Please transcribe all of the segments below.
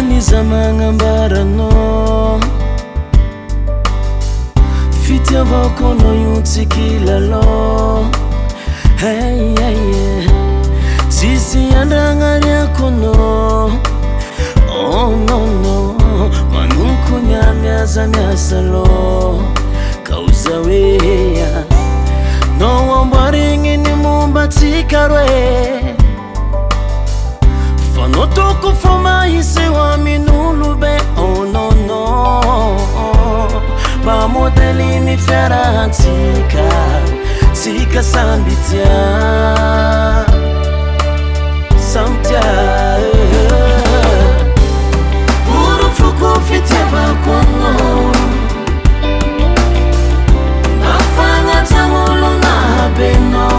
Niza mangambarano fitiavako no yutsikilalo hey, hey, yeah. Sisi andanganya no oh no no manunku nyamyaza myasalo kauza weya no wambaringi ni mumbatsikarwe Fanotoko foma hise wa minulube oh no no Ba modeli ni fiara antika Sika sambitia Samtia Puro fuku fitia bakono Nafanga tangolo na beno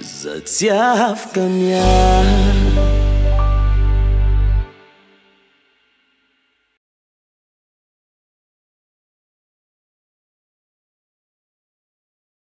Zatiavka mia